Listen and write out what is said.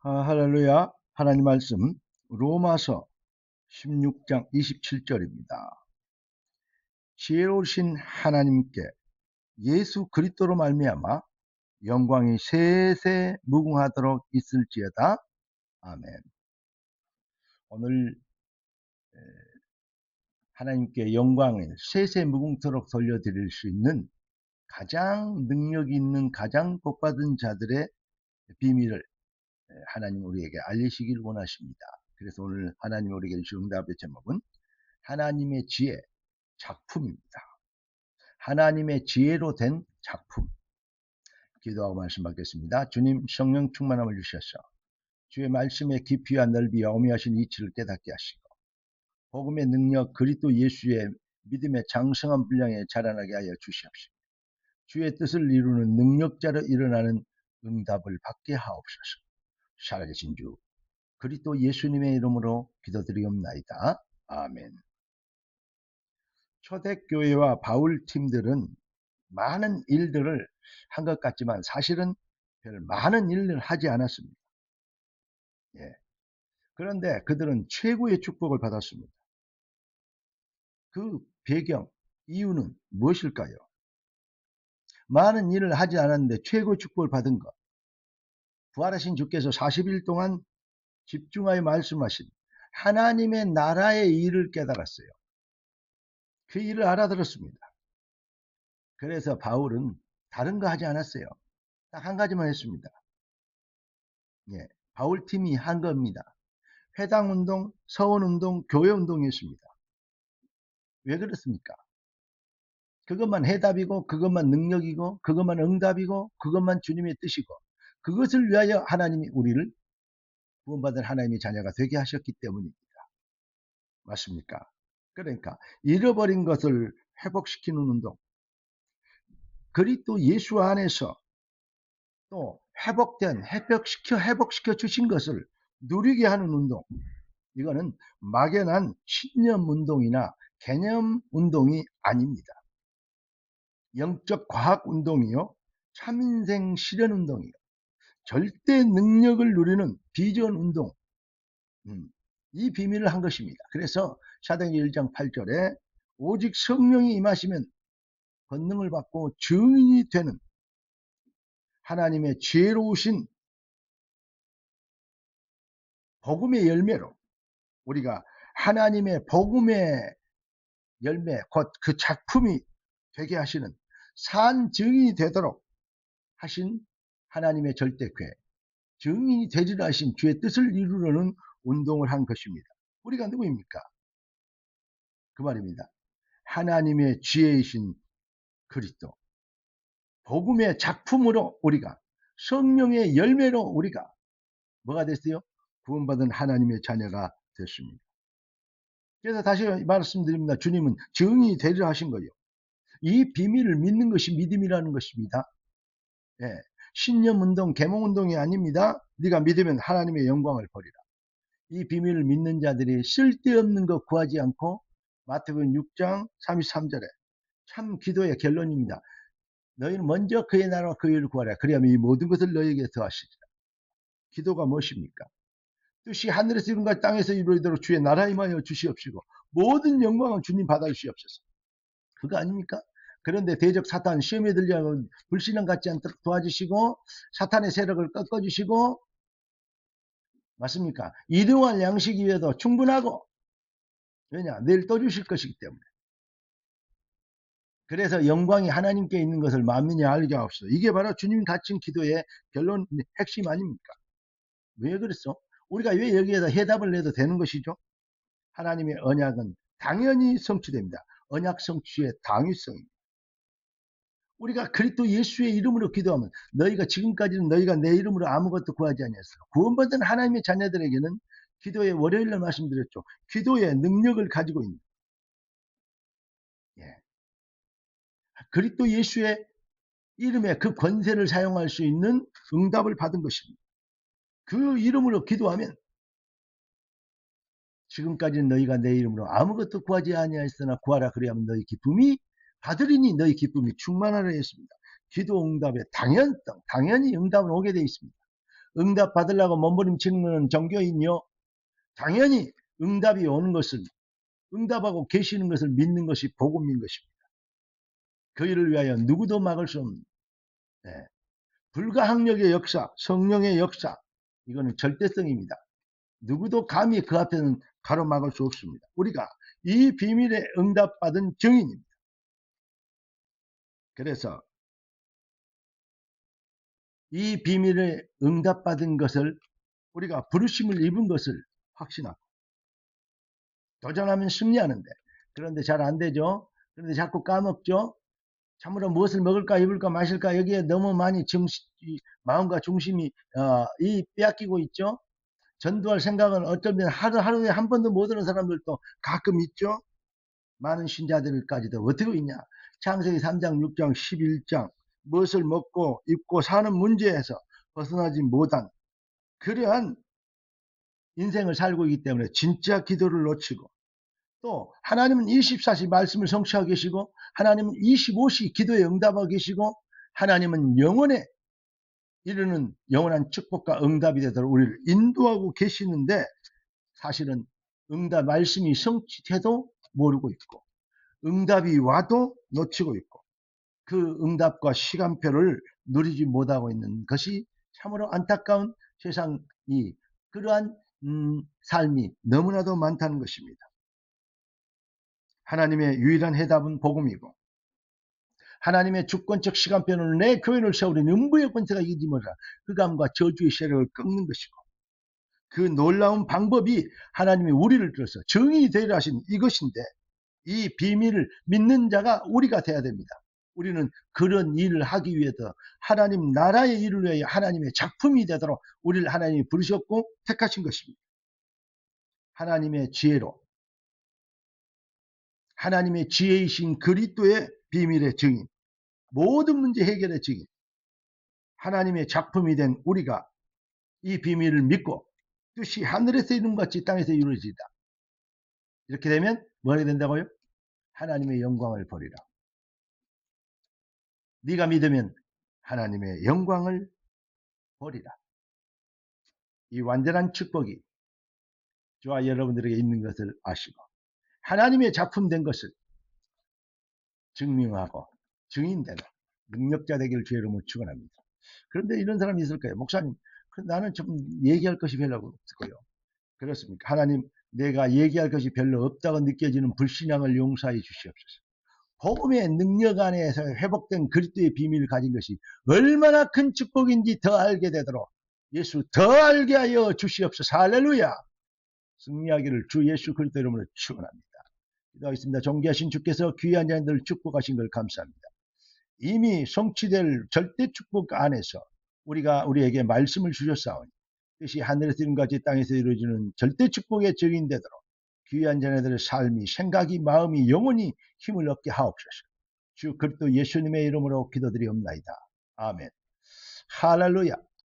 할렐루야. 하나님 말씀 로마서 16장 27절입니다. 지혜로우신 하나님께 예수 그리스도로 말미암아 영광이 세세 무궁하도록 있을지어다. 아멘. 오늘 하나님께 영광을 세세 무궁토록 돌려드릴 수 있는 가장 능력 있는 가장 복받은 자들의 비밀을 하나님 우리에게 알리시길 원하십니다. 그래서 오늘 하나님 우리에게 주신 응답의 제목은 하나님의 지혜 작품입니다. 하나님의 지혜로 된 작품. 기도하고 말씀 받겠습니다. 주님, 성령 충만함을 주셔서 주의 말씀의 깊이와 넓이와 오묘하신 이치를 깨닫게 하시고 복음의 능력 그리스도 예수의 믿음의 장성한 분량에 자라나게 하여 주시옵시고 주의 뜻을 이루는 능력자로 일어나는 응답을 받게 하옵소서. 살아계신 주 그리스도 예수님의 이름으로 기도드리옵나이다. 아멘. 초대교회와 바울팀들은 많은 일들을 한 것 같지만 사실은 별 많은 일을 하지 않았습니다. 그런데 그들은 최고의 축복을 받았습니다. 그 배경, 이유는 무엇일까요? 많은 일을 하지 않았는데 최고의 축복을 받은 것. 부활하신 주께서 40일 동안 집중하여 말씀하신 하나님의 나라의 일을 깨달았어요. 그 일을 알아들었습니다. 그래서 바울은 다른 거 하지 않았어요. 딱 한 가지만 했습니다. 바울팀이 한 겁니다. 회당운동, 서원운동, 교회운동이었습니다. 왜 그렇습니까? 그것만 해답이고 그것만 능력이고 그것만 응답이고 그것만 주님의 뜻이고 그것을 위하여 하나님이 우리를 구원받은 하나님의 자녀가 되게 하셨기 때문입니다. 맞습니까? 그러니까 잃어버린 것을 회복시키는 운동, 그리스도 예수 안에서 또 회복시켜 주신 것을 누리게 하는 운동, 이거는 막연한 신념 운동이나 개념 운동이 아닙니다. 영적 과학 운동이요, 참인생 실현 운동이요, 절대 능력을 누리는 비전 운동, 이 비밀을 한 것입니다. 그래서 사도행전 1장 8절에 오직 성령이 임하시면 권능을 받고 증인이 되는 하나님의 지혜로우신 복음의 열매로 우리가 하나님의 복음의 열매, 곧 그 작품이 되게 하시는 산 증인이 되도록 하신 하나님의 절대궤, 증인이 되리라 하신 주의 뜻을 이루려는 운동을 한 것입니다. 우리가 누구입니까? 그 말입니다. 하나님의 지혜이신 그리스도, 복음의 작품으로 우리가, 성령의 열매로 우리가 뭐가 됐어요? 구원받은 하나님의 자녀가 됐습니다. 그래서 다시 말씀드립니다. 주님은 증인이 되리라 하신 거예요. 이 비밀을 믿는 것이 믿음이라는 것입니다. 신념운동, 계몽운동이 아닙니다. 네가 믿으면 하나님의 영광을 보리라. 이 비밀을 믿는 자들이 쓸데없는 것 구하지 않고 마태복음 6장 33절에 참 기도의 결론입니다. 너희는 먼저 그의 나라와 그의 일을 구하라. 그리하면 이 모든 것을 너희에게 더하시리라. 기도가 무엇입니까? 뜻이 하늘에서 이룬 것 땅에서 이루어지도록 주의 나라 임하여 주시옵시고 모든 영광은 주님 받아 주시옵소서. 그거 아닙니까? 그런데 대적 사탄 시험에 들려 불신앙 갖지 않도록 도와주시고 사탄의 세력을 꺾어주시고, 맞습니까? 일용할 양식 위에도 충분하고, 왜냐? 내일 또 주실 것이기 때문에. 그래서 영광이 하나님께 있는 것을 만민이 알게 하옵소서. 이게 바로 주님 가르친 기도의 결론, 핵심 아닙니까? 왜 그랬어? 우리가 왜 여기에다 해답을 내도 되는 것이죠? 하나님의 언약은 당연히 성취됩니다. 언약 성취의 당위성입니다. 우리가 그리스도 예수의 이름으로 기도하면 너희가 지금까지는 너희가 내 이름으로 아무것도 구하지 아니했어. 구원받은 하나님의 자녀들에게는 기도의 월요일날 말씀드렸죠. 기도의 능력을 가지고 있는, 그리스도 예수의 이름에 그 권세를 사용할 수 있는 응답을 받은 것입니다. 그 이름으로 기도하면 지금까지는 너희가 내 이름으로 아무것도 구하지 아니하였으나 구하라 그리하면 너희 기쁨이 받으리니 너희 기쁨이 충만하라 했습니다. 기도 응답에 당연히 응답은 오게 되어 있습니다. 응답 받으려고 몸부림치는 종교인요? 당연히 응답이 오는 것을, 응답하고 계시는 것을 믿는 것이 복음인 것입니다. 그 일을 위하여 누구도 막을 수 없는, 네. 불가항력의 역사, 성령의 역사, 이거는 절대성입니다. 누구도 감히 그 앞에는 가로막을 수 없습니다. 우리가 이 비밀에 응답받은 증인입니다. 그래서 이 비밀에 응답받은 것을, 우리가 부르심을 입은 것을 확신하고 도전하면 승리하는데, 그런데 잘 안 되죠. 그런데 자꾸 까먹죠. 참으로 무엇을 먹을까 입을까 마실까 여기에 너무 많이 마음과 중심이 빼앗기고 있죠. 전도할 생각은 어쩌면 하루에 한 번도 못 하는 사람들도 가끔 있죠. 많은 신자들까지도 어떻게 있냐. 창세기 3장 6장 11장 무엇을 먹고 입고 사는 문제에서 벗어나지 못한 그러한 인생을 살고 있기 때문에 진짜 기도를 놓치고, 또 하나님은 24시 말씀을 성취하고 계시고, 하나님은 25시 기도에 응답하고 계시고, 하나님은 영원에 이르는 영원한 축복과 응답이 되도록 우리를 인도하고 계시는데, 사실은 응답 말씀이 성취돼도 모르고 있고, 응답이 와도 놓치고 있고, 그 응답과 시간표를 누리지 못하고 있는 것이 참으로 안타까운 세상이, 그러한 삶이 너무나도 많다는 것입니다. 하나님의 유일한 해답은 복음이고, 하나님의 주권적 시간표는 내 교회를 세우는 음부의 권세가 이기지 못하라. 흑암과 저주의 세력을 꺾는 것이고, 그 놀라운 방법이 하나님이 우리를 들어서 정의 되리라 하신 이것인데, 이 비밀을 믿는 자가 우리가 돼야 됩니다. 우리는 그런 일을 하기 위해서 하나님 나라의 일을 위하여 하나님의 작품이 되도록 우리를 하나님이 부르셨고 택하신 것입니다. 하나님의 지혜로, 하나님의 지혜이신 그리스도의 비밀의 증인, 모든 문제 해결의 증인, 하나님의 작품이 된 우리가 이 비밀을 믿고 뜻이 하늘에서 이룬 것 같이 땅에서 이루어지다. 이렇게 되면 뭐가 된다고요? 하나님의 영광을 보리라. 네가 믿으면 하나님의 영광을 보리라. 이 완전한 축복이 저와 여러분들에게 있는 것을 아시고, 하나님의 작품된 것을 증명하고 증인되는 능력자 되기를 주의 이름으로 축원합니다. 그런데 이런 사람이 있을까요? 목사님, 나는 좀 얘기할 것이 별로 없고요. 그렇습니까? 하나님, 내가 얘기할 것이 별로 없다고 느껴지는 불신앙을 용서해 주시옵소서. 복음의 능력 안에서 회복된 그리스도의 비밀을 가진 것이 얼마나 큰 축복인지 더 알게 되도록 예수 더 알게 하여 주시옵소서. 할렐루야. 승리하기를 주 예수 그리스도 이름으로 축원합니다. 기도하겠습니다. 존귀하신 주께서 귀한 자들을 축복하신 걸 감사합니다. 이미 성취될 절대 축복 안에서 우리에게 말씀을 주셨사오니, 뜻이 하늘에서 이룬 같이 땅에서 이루어지는 절대 축복의 증인되도록 귀한 자녀들의 삶이, 생각이, 마음이 영원히 힘을 얻게 하옵소서. 주 그리스도 예수님의 이름으로 기도드리옵나이다. 아멘. 할렐루야.